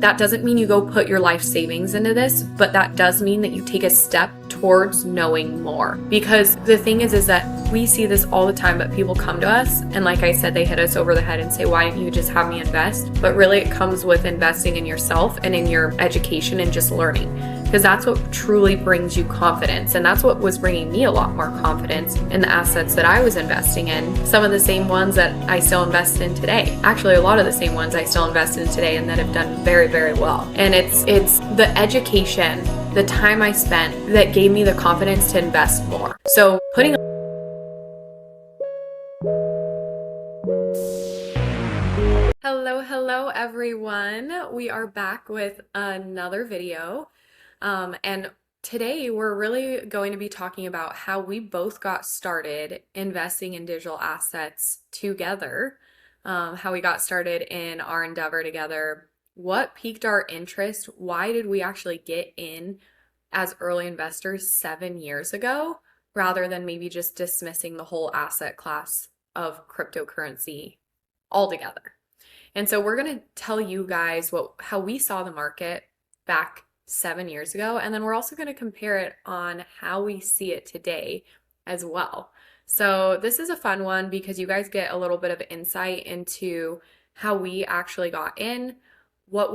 That doesn't mean you go put your life savings into this, but that does mean that you take a step towards knowing more. Because the thing is that we see this all the time, but people come to us and like I said, they hit us over the head and say, why didn't you just have me invest? But really it comes with investing in yourself and in your education and just learning. Because that's what truly brings you confidence. And that's what was bringing me a lot more confidence in the assets that I was investing in. Some of the same ones that I still invest in today. Actually, a lot of the same ones I still invest in today and that have done very, very well. And it's the education, the time I spent that gave me the confidence to invest more. So putting Hello everyone. We are back with another video. And today we're really going to be talking about how we both got started investing in digital assets together, how we got started in our endeavor together, what piqued our interest, why did we actually get in as early investors 7 years ago, rather than maybe just dismissing the whole asset class of cryptocurrency altogether. And so we're going to tell you guys how we saw the market back 7 years ago, and then we're also going to compare it on how we see it today as well. So this is a fun one because you guys get a little bit of insight into how we actually got in, where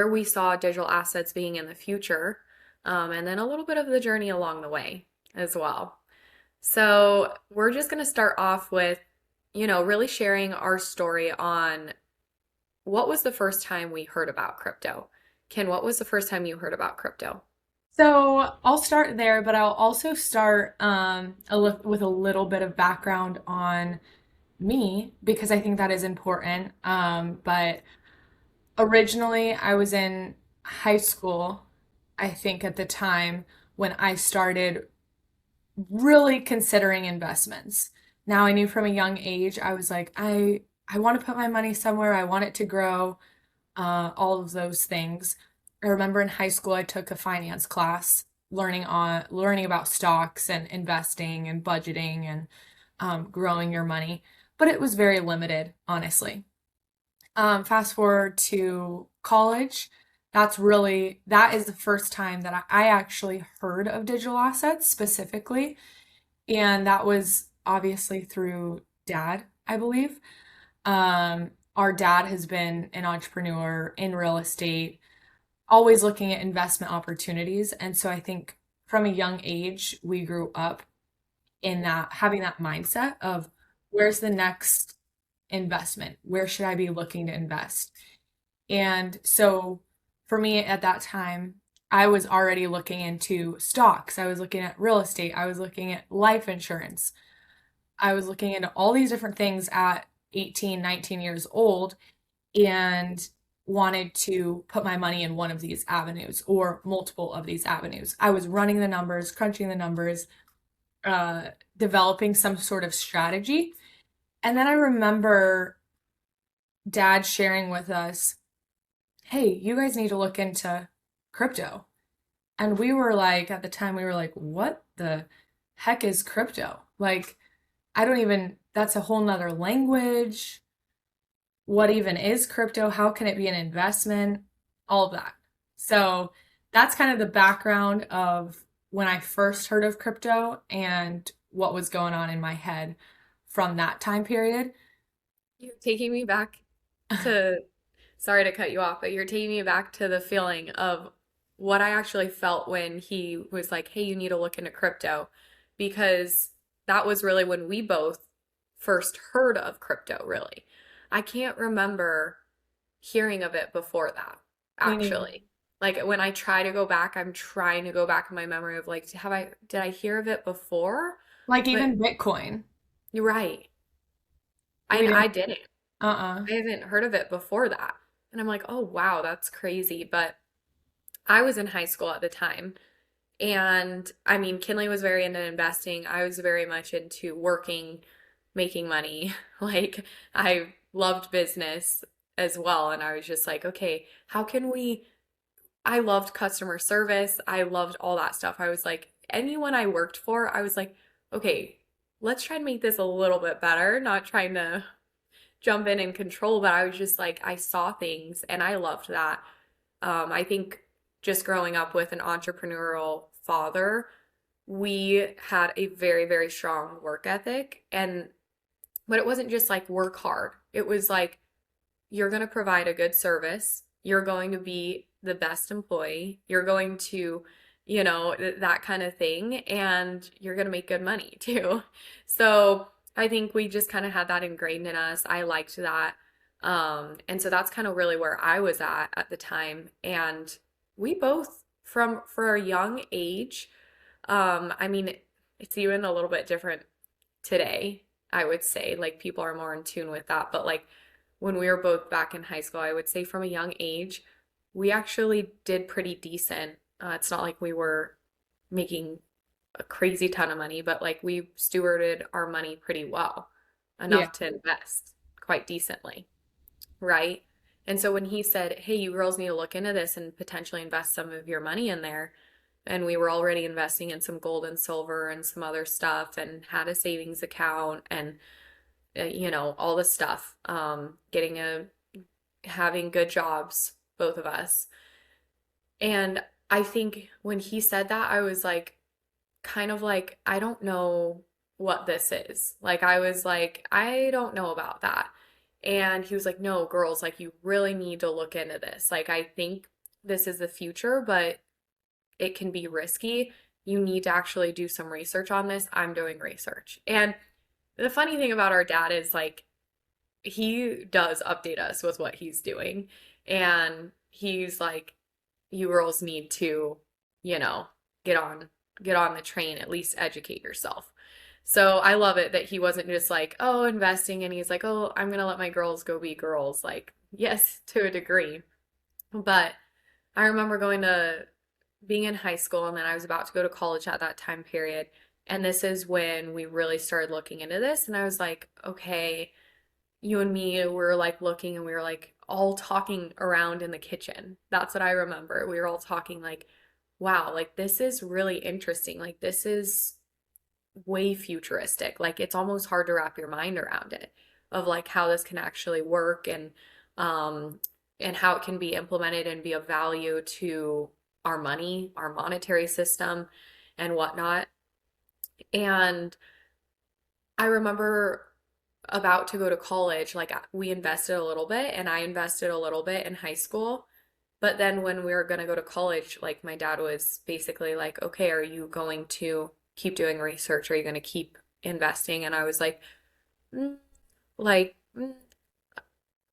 we saw digital assets being in the future, and then a little bit of the journey along the way as well. So we're just going to start off with really sharing our story on what was the first time we heard about crypto. Ken, what was the first time you heard about crypto? So I'll start there, but I'll also start with a little bit of background on me because I think that is important. But originally, I was in high school, I think at the time when I started really considering investments. Now, I knew from a young age, I was like, I want to put my money somewhere, I want it to grow, all of those things. I remember in high school, I took a finance class learning about stocks and investing and budgeting and growing your money, but it was very limited, honestly. Fast forward to college, that is the first time that I actually heard of digital assets specifically, and that was obviously through dad, I believe. Our dad has been an entrepreneur in real estate, always looking at investment opportunities. And so I think from a young age, we grew up in that, having that mindset of where's the next investment? Where should I be looking to invest? And so for me at that time, I was already looking into stocks. I was looking at real estate. I was looking at life insurance. I was looking into all these different things at 18, 19 years old and wanted to put my money in one of these avenues or multiple of these avenues. I was running the numbers, crunching the numbers, developing some sort of strategy. And then I remember dad sharing with us, hey, you guys need to look into crypto. And we were like, at the time, we were like, what the heck is crypto? Like, that's a whole nother language. What even is crypto? How can it be an investment? All of that. So that's kind of the background of when I first heard of crypto and what was going on in my head from that time period. You're taking me back to, sorry to cut you off, but you're taking me back to the feeling of what I actually felt when he was like, hey, you need to look into crypto, because that was really when we both first heard of crypto, really. I can't remember hearing of it before that, Me neither. actually. Like when I try to go back, I'm trying to go back in my memory of like, did I hear of it before? Like But even Bitcoin. you're right. We I didn't, didn't. uh-uh. I haven't heard of it before that. And I'm like, oh wow, that's crazy. But I was in high school at the time. And I mean, Kinley was very into investing. I was very much into working, making money. Like, I loved business as well. And I was just like, okay, how can we? I loved customer service. I loved all that stuff. I was like, anyone I worked for, I was like, okay, let's try to make this a little bit better, not trying to jump in and control, but I was just like, I saw things and I loved that. I think just growing up with an entrepreneurial father, we had a very, very strong work ethic. And, but it wasn't just like work hard. It was like, you're going to provide a good service. You're going to be the best employee. You're going to, that kind of thing. And you're going to make good money too. So I think we just kind of had that ingrained in us. I liked that. And so that's kind of really where I was at the time. And we both, for a young age, I mean, it's even a little bit different today, I would say. Like people are more in tune with that. But like when we were both back in high school, I would say from a young age, we actually did pretty decent. It's not like we were making a crazy ton of money, but like we stewarded our money pretty well, Yeah. enough to invest quite decently, right? And so when he said, "Hey, you girls need to look into this and potentially invest some of your money in there," and we were already investing in some gold and silver and some other stuff and had a savings account and all the stuff, having good jobs, both of us. And I think when he said that, I was like, kind of like, I don't know what this is. Like, I was like, I don't know about that. And he was like, no, girls, like, you really need to look into this. Like, I think this is the future, but it can be risky. You need to actually do some research on this. I'm doing research. And the funny thing about our dad is like, he does update us with what he's doing. And he's like, you girls need to, you know, get on get on the train, at least educate yourself. So I love it that he wasn't just like, oh, investing and he's like, oh, I'm gonna let my girls go be girls. Like, yes, to a degree. But I remember going to being in high school and then I was about to go to college at that time period. And this is when we really started looking into this. And I was like, okay, you and me were like looking and we were like all talking around in the kitchen. That's what I remember. We were all talking like, wow, like this is really interesting. Like this is way futuristic. Like it's almost hard to wrap your mind around it of like how this can actually work um and how it can be implemented and be of value to our money, our monetary system and whatnot. And I remember about to go to college, like we invested a little bit and I invested a little bit in high school. But then when we were going to go to college, like my dad was basically like, okay, are you going to keep doing research? Are you going to keep investing? And I was like, mm, like,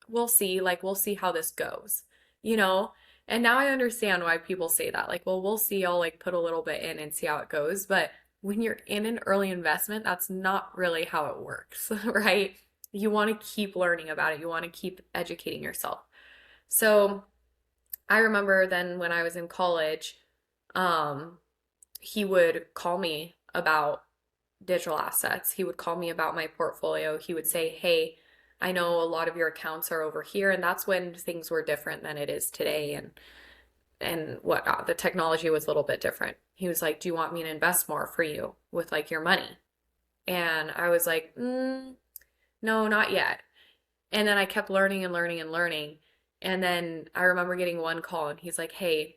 we'll see. Like, we'll see how this goes, you know? And now I understand why people say that. Like, well, we'll see. I'll like put a little bit in and see how it goes. But when you're in an early investment, that's not really how it works, right? You want to keep learning about it. You want to keep educating yourself. So I remember then when I was in college, um, he would call me about digital assets. He would call me about my portfolio. He would say, hey, I know a lot of your accounts are over here. And that's when things were different than it is today and whatnot. The technology was a little bit different. He was like, do you want me to invest more for you with like your money? And I was like, no, not yet. And then I kept learning and learning and learning. And then I remember getting one call and he's like, hey,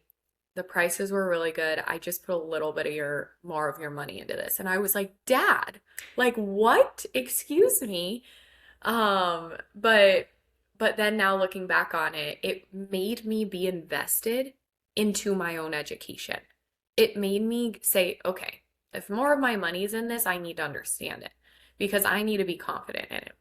the prices were really good. I just put a little bit of your more of your money into this. And I was like, Dad, like what? Excuse me. But then now looking back on it, it made me be invested into my own education. It made me say, okay, if more of my money's in this, I need to understand it because I need to be confident in it.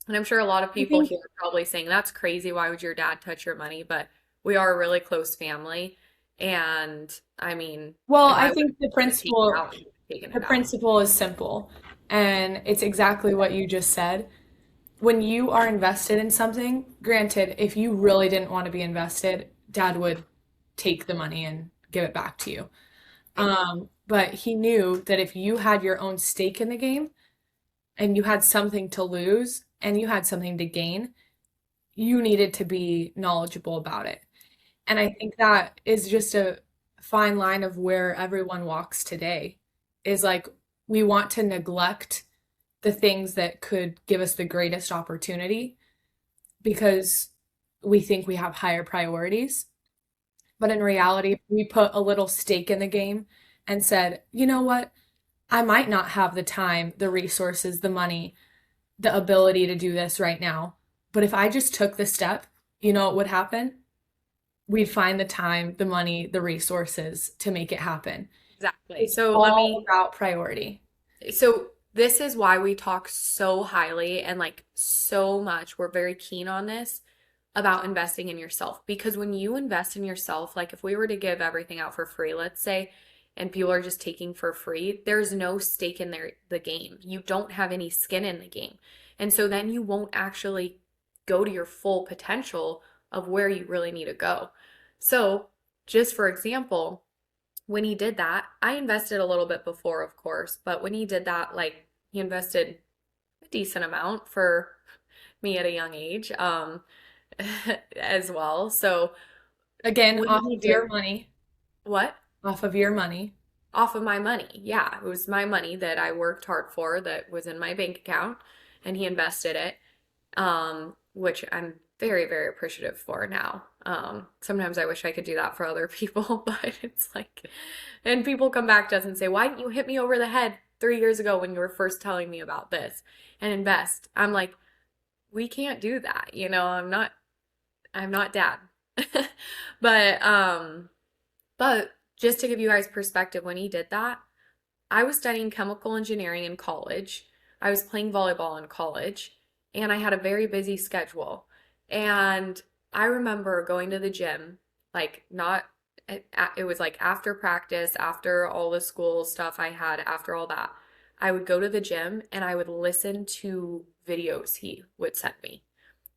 And I'm sure a lot of I people think, here are probably saying, that's crazy. Why would your dad touch your money? But we are a really close family. And I mean, well, if I I would think have taken it out, he would have taken the it out. principle is simple, and it's exactly what you just said. When you are invested in something, granted, if you really didn't want to be invested, dad would take the money and give it back to you. Right. But he knew that if you had your own stake in the game and you had something to lose and you had something to gain, you needed to be knowledgeable about it. And I think that is just a fine line of where everyone walks today is like we want to neglect the things that could give us the greatest opportunity because we think we have higher priorities. But in reality, we put a little stake in the game and said, you know what? I might not have the time, the resources, the money, the ability to do this right now. But if I just took the step, you know what would happen? We'd find the time, the money, the resources to make it happen. Exactly. It's So let all me about priority. So this is why we talk so highly and like so much. We're very keen on this about investing in yourself because when you invest in yourself, like if we were to give everything out for free, let's say, and people are just taking for free, there's no stake in the game. You don't have any skin in the game. And so then you won't actually go to your full potential of where you really need to go. So, just for example, when he did that, I invested a little bit before, of course, but when he did that, like he invested a decent amount for me at a young age, as well. So Again, when off he of your did money, what? off of your money. Off of my money. Yeah, it was my money that I worked hard for that was in my bank account and he invested it, which I'm very, very appreciative for now. Sometimes I wish I could do that for other people, but it's like, and people come back to us and say, why didn't you hit me over the head 3 years ago when you were first telling me about this and invest? I'm like, we can't do that. I'm not dad. But but just to give you guys perspective, when he did that, I was studying chemical engineering in college. I was playing volleyball in college, and I had a very busy schedule. And I remember going to the gym, like not it was like after practice, after all the school stuff I had, after all that. I would go to the gym and I would listen to videos he would send me.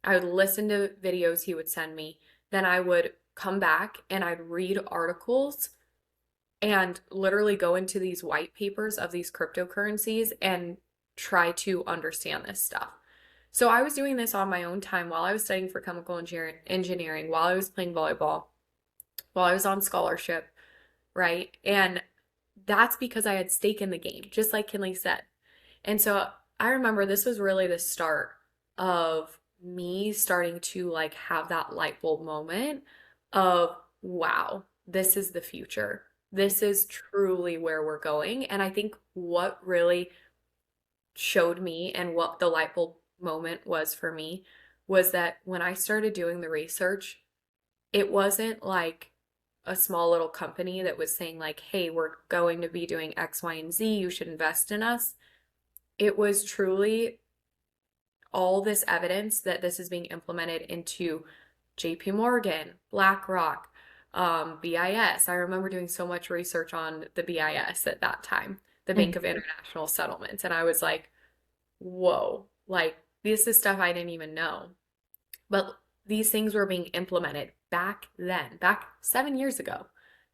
I would listen to videos he would send me. Then I would come back and I'd read articles and literally go into these white papers of these cryptocurrencies and try to understand this stuff. So I was doing this on my own time while I was studying for chemical engineering, while I was playing volleyball, while I was on scholarship, right? And that's because I had stake in the game, just like Kinley said. And so I remember this was really the start of me starting to like have that light bulb moment of, wow, this is the future. This is truly where we're going. And I think what really showed me and what the light bulb moment was for me was that when I started doing the research, it wasn't like a small little company that was saying like, hey, we're going to be doing X, Y, and Z. You should invest in us. It was truly all this evidence that this is being implemented into JP Morgan, BlackRock, BIS. I remember doing so much research on the BIS at that time, the Bank of International Settlements. And I was like, whoa, like this is stuff I didn't even know. But these things were being implemented back then, back 7 years ago.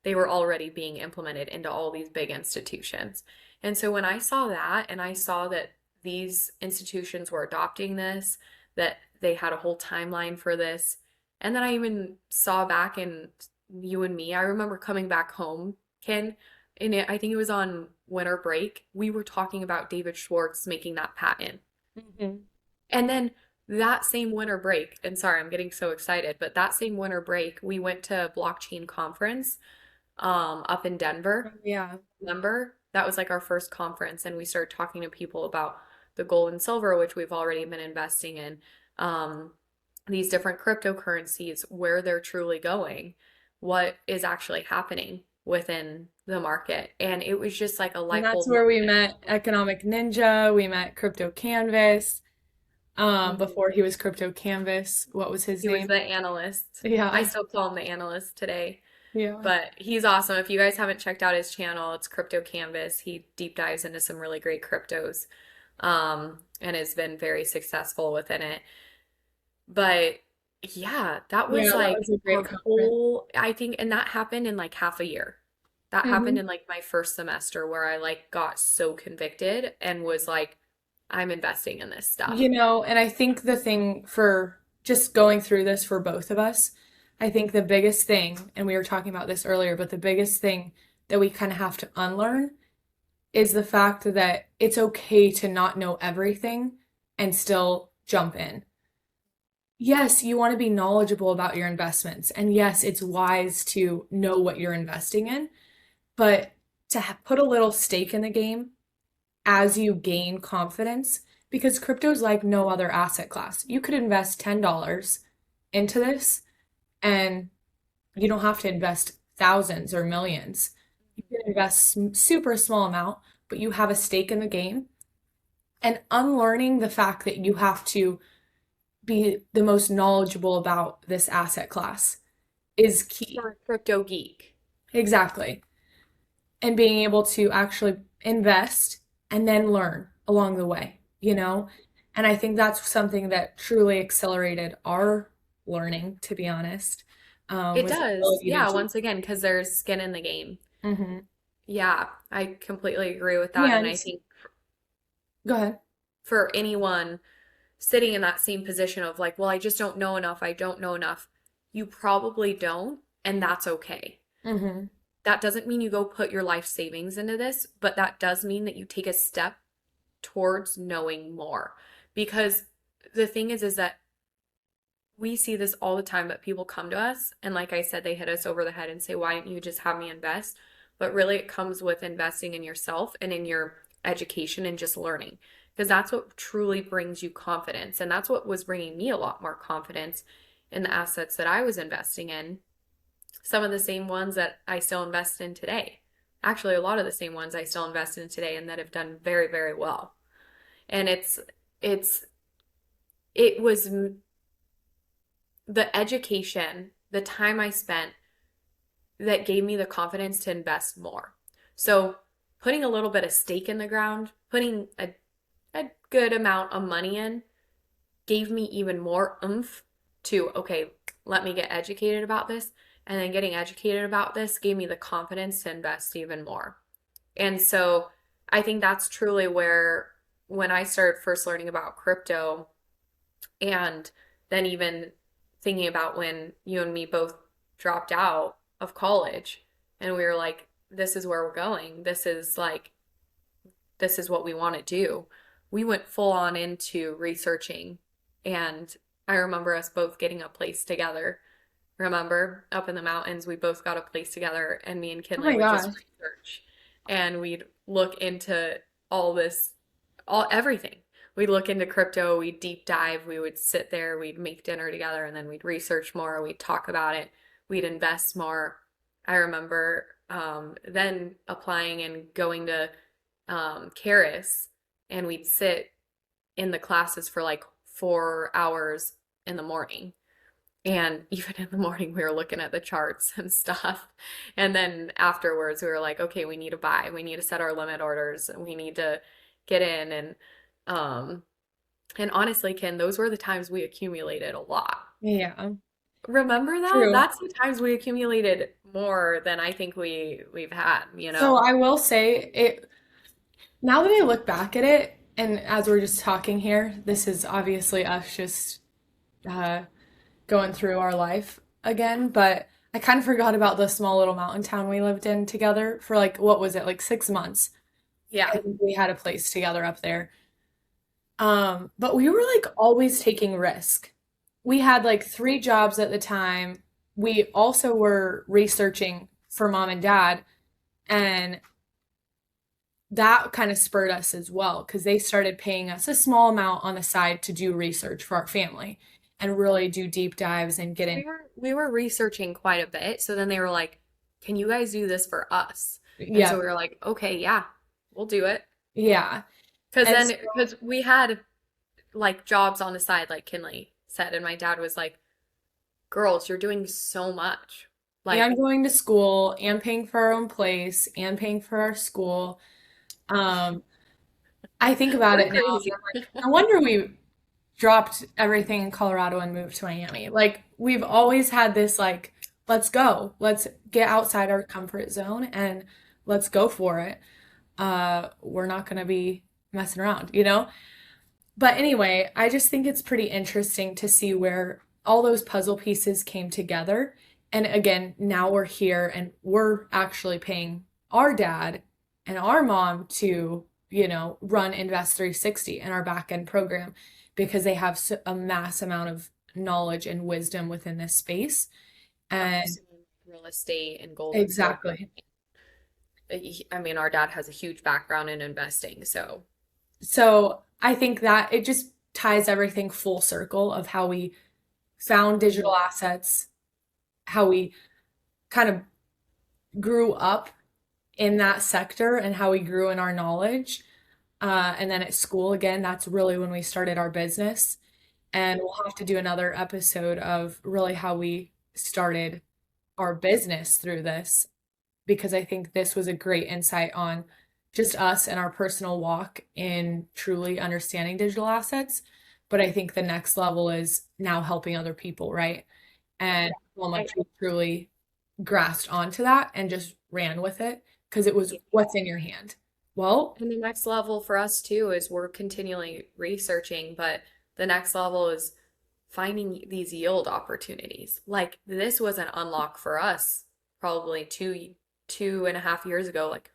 They were already being implemented into all these big institutions. And so when I saw that and I saw that these institutions were adopting this, that they had a whole timeline for this, and then I even saw back in you and me, I remember coming back home, Ken, and I think it was on winter break, we were talking about David Schwartz making that patent. Mhm. And then that same winter break, and sorry, I'm getting so excited, but that same winter break, we went to a blockchain conference up in Denver. Yeah. Remember? That was like our first conference, and we started talking to people about the gold and silver, which we've already been investing in, um, these different cryptocurrencies, where they're truly going, what is actually happening within the market. And it was just like a And light that's bulb where we moment. met Economic Ninja. We met Crypto Canvas. Mhm. Before he was Crypto Canvas, what was his He was name? the analyst. I Yeah. still call him the analyst today. Yeah. But he's awesome. If you guys haven't checked out his channel, it's Crypto Canvas. He deep dives into some really great cryptos, and has been very successful within it. But yeah, that was Yeah, that like was a great our conference. whole, I think, and that happened in like half a year. That happened Hmm. in like my first semester where I like got so convicted and was like, I'm investing in this You stuff. know, and I think the thing for just going through this for both of us, I think the biggest thing, and we were talking about this earlier, but the biggest thing that we kind of have to unlearn is the fact that it's okay to not know everything and still jump in. yes, you want to be knowledgeable about your investments. And yes, it's wise to know what you're investing in, but to put a little stake in the game as you gain confidence, because crypto is like no other asset class. You could invest $10 into this and you don't have to invest thousands or millions. You can invest super small amount, but you have a stake in the game. And unlearning the fact that you have to be the most knowledgeable about this asset class is key. For a crypto geek. Exactly. And being able to actually invest and then learn along the way, you know? And I think that's something that truly accelerated our learning, to be honest, It was the does. ability to Yeah, do. once again, because there's skin in the game. Hmm. Yeah, I completely agree with that. And And I think go ahead. for anyone sitting in that same position of like, well, I just don't know enough, I don't know enough, you probably don't, and that's okay. Hmm. That doesn't mean you go put your life savings into this, but that does mean that you take a step towards knowing more. Because the thing is that we see this all the time, that people come to us and like I said, they hit us over the head and say, why didn't you just have me invest? But really it comes with investing in yourself and in your education and just learning, because that's what truly brings you confidence. And that's what was bringing me a lot more confidence in the assets that I was investing in. Some of the same ones that I still invest in today. Actually, a lot of the same ones I still invest in today and that have done very, very well. And it's it was the education, the time I spent that gave me the confidence to invest more. So, putting a little bit of stake in the ground, putting a good amount of money in, gave me even more oomph to, okay, let me get educated about this. And then getting educated about this gave me the confidence to invest even more. And so I think that's truly where, when I started first learning about crypto, and then even thinking about when you and me both dropped out of college and we were like, this is where we're going. This is what we want to do. We went full on into researching. And I remember us both getting a place together. Remember, up in the mountains, we both got a place together, and me and Oh Kinley my would just gosh. research and we'd look into all this, all everything. We'd look into crypto, we'd deep dive, we would sit there, we'd make dinner together, and then we'd research more, we'd talk about it, we'd invest more. I remember then applying and going to Karis, and we'd sit in the classes for like 4 hours in the morning. And even in the morning, we were looking at the charts and stuff. And then afterwards, we were like, okay, we need to buy, we need to set our limit orders, we need to get in. Um, and honestly, Ken, those were the times we accumulated a lot. Yeah, Remember that? true. That's the times we accumulated more than I think we've had, you So know? I will say it, now that I look back at it, and as we're just talking here, this is obviously us just uh, going through our life again, but I kind of forgot about the small little mountain town we lived in together for like, what was it, like 6 months. Yeah. And we had a place together up there. But we were like always taking risk. We had like three jobs at the time. We also were researching for mom and dad, and that kind of spurred us as well because they started paying us a small amount on the side to do research for our family and really do deep dives and get in. We were researching quite a bit. So then they were like, "Can you guys do this for us?" And so Yeah, we were like, "Okay, yeah, we'll do it." yeah. And Because we had like jobs on the side, like Kinley said, and my dad was like, "Girls, you're doing so much." and Like, going to school and paying for our own place and paying for our school. Um, I think about we're it now and crazy. I'm like, no wonder we dropped everything in Colorado and moved to Miami. Like we've always had this like, let's go. Let's get outside our comfort zone and let's go for it. We're not gonna be messing around, you know? But anyway, I just think it's pretty interesting to see where all those puzzle pieces came together. And again, now we're here and we're actually paying our dad and our mom to, run Invest 360 in our back end program because they have a mass amount of knowledge and wisdom within this space. And Also real estate and gold and silver. exactly. I mean, our dad has a huge background in investing, so So I think that it just ties everything full circle of how we found digital Mhm. assets, how we kind of grew up in that sector and how we grew in our knowledge. And then at school, again, that's really when we started our business. And we'll have to do another episode of really how we started our business through this, because I think this was a great insight on just us and our personal walk in truly understanding digital assets. But I think the next level is now helping other people, right? And how I, much we truly grasped onto that and just ran with it because it was yeah. what's in your hand. Well, And the next level for us too is we're continually researching, but the next level is finding these yield opportunities. Like this was an unlock for us probably 2.5 years ago, like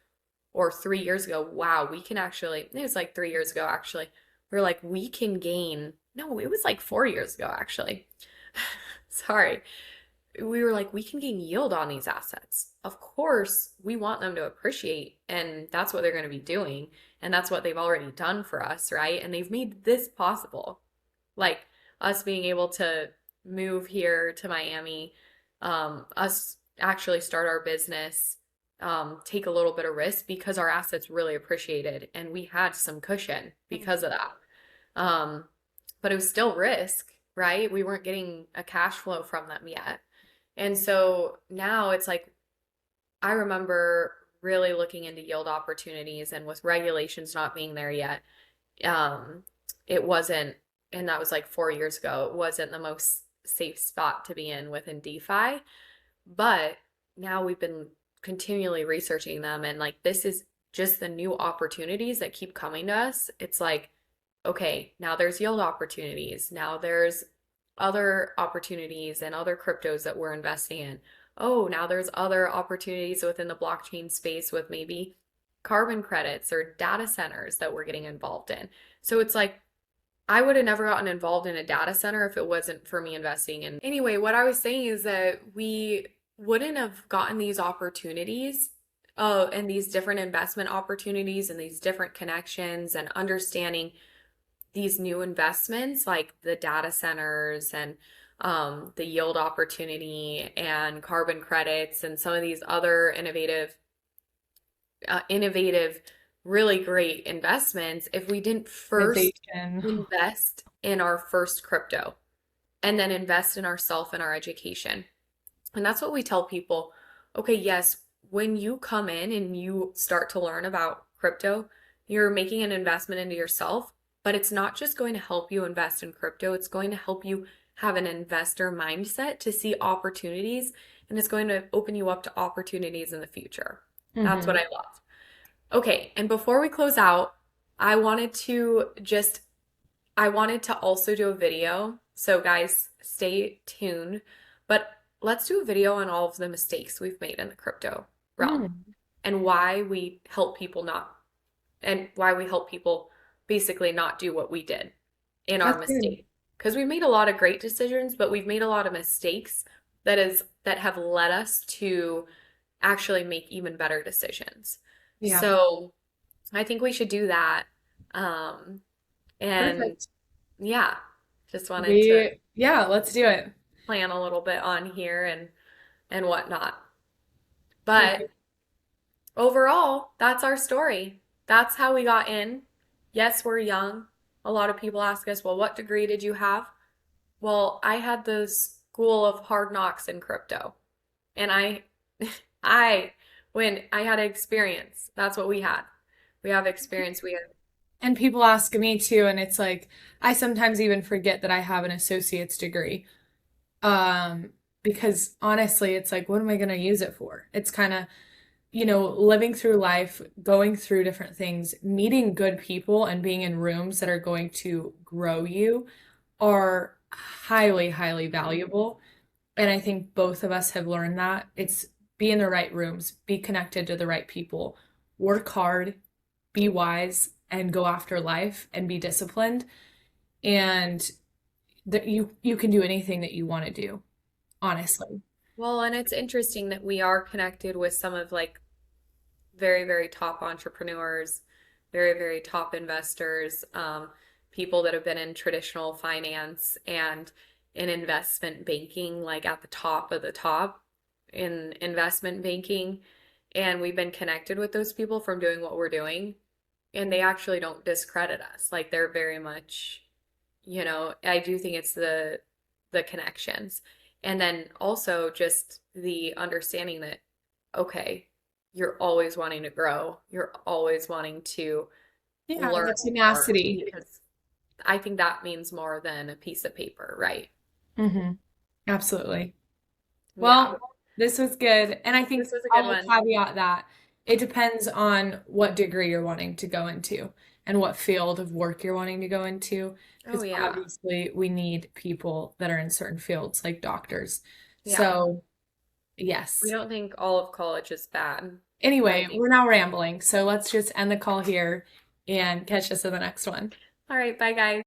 or 3 years ago. Wow, we can actually, it was like 3 years ago actually. We're like, we can gain, no, it was like 4 years ago actually. Sorry. We were like, we can gain yield on these assets. Of course, we want them to appreciate, and that's what they're going to be doing. And that's what they've already done for us, right? And they've made this possible. Like us being able to move here to Miami, us actually start our business, take a little bit of risk because our assets really appreciated and we had some cushion because of that. Um, but it was still risk, right? We weren't getting a cash flow from them yet. And so now it's like, I remember really looking into yield opportunities and with regulations not being there yet, um, it wasn't, and that was like 4 years ago, it wasn't the most safe spot to be in within DeFi. But now we've been continually researching them, and like this is just the new opportunities that keep coming to us. It's like, okay, now there's yield opportunities. Now there's other opportunities and other cryptos that we're investing in. Oh, now there's other opportunities within the blockchain space with maybe carbon credits or data centers that we're getting involved in. So it's like, I would have never gotten involved in a data center if it wasn't for me investing in. Anyway, what I was saying is that we wouldn't have gotten these opportunities, and these different investment opportunities and these different connections and understanding these new investments like the data centers and the yield opportunity and carbon credits and some of these other innovative, really great investments if we didn't first innovation. invest in our first crypto and then invest in ourselves and our education. And that's what we tell people. Okay, yes, when you come in and you start to learn about crypto, you're making an investment into yourself, but it's not just going to help you invest in crypto, it's going to help you have an investor mindset to see opportunities, and it's going to open you up to opportunities in the future. That's what Hmm. I love. Okay, and before we close out, I wanted to just I wanted to also do a video. So guys, stay tuned. But let's do a video on all of the mistakes we've made in the crypto realm Mm, and why we help people not and why we help people basically not do what we did in our that's good. mistake. Because we made a lot of great decisions, but we've made a lot of mistakes that have led us to actually make even better decisions. Yeah, So I think we should do that. Um, and perfect. yeah, just wanted to Yeah, let's do it. plan a little bit on here and whatnot. But Perfect. overall, that's our story. That's how we got in. Yes, we're young. A lot of people ask us, well, what degree did you have? Well, I had the school of hard knocks in crypto. And I, when I had experience, that's what we had. We have experience. We have, And people ask me too, and it's like I sometimes even forget that I have an associate's degree. Um, because honestly, it's like, what am I going to use it for? It's kind of, living through life, going through different things, meeting good people and being in rooms that are going to grow you are highly, highly valuable. And I think both of us have learned that. It's be in the right rooms, be connected to the right people, work hard, be wise, and go after life and be disciplined. And that you can do anything that you want to do, honestly. Well, and it's interesting that we are connected with some of like very, very top entrepreneurs, very, very top investors, people that have been in traditional finance and in investment banking, like at the top of the top in investment banking. And we've been connected with those people from doing what we're doing. And they actually don't discredit us. Like they're very much, I do think it's the connections. And then also just the understanding that, okay, you're always wanting to grow. You're always wanting to Yeah, learn the more tenacity. because I think that means more than a piece of paper, right? Hmm. Absolutely. Yeah, Well, this was good. And I think this was a I good will one. caveat that it depends on what degree you're wanting to go into and what field of work you're wanting to go into. Oh, Because yeah. obviously we need people that are in certain fields, like doctors. Yeah. So, We yes. don't think all of college is bad, but I Anyway, think, we're now rambling. So let's just end the call here and catch us in the next one. all right, bye, guys.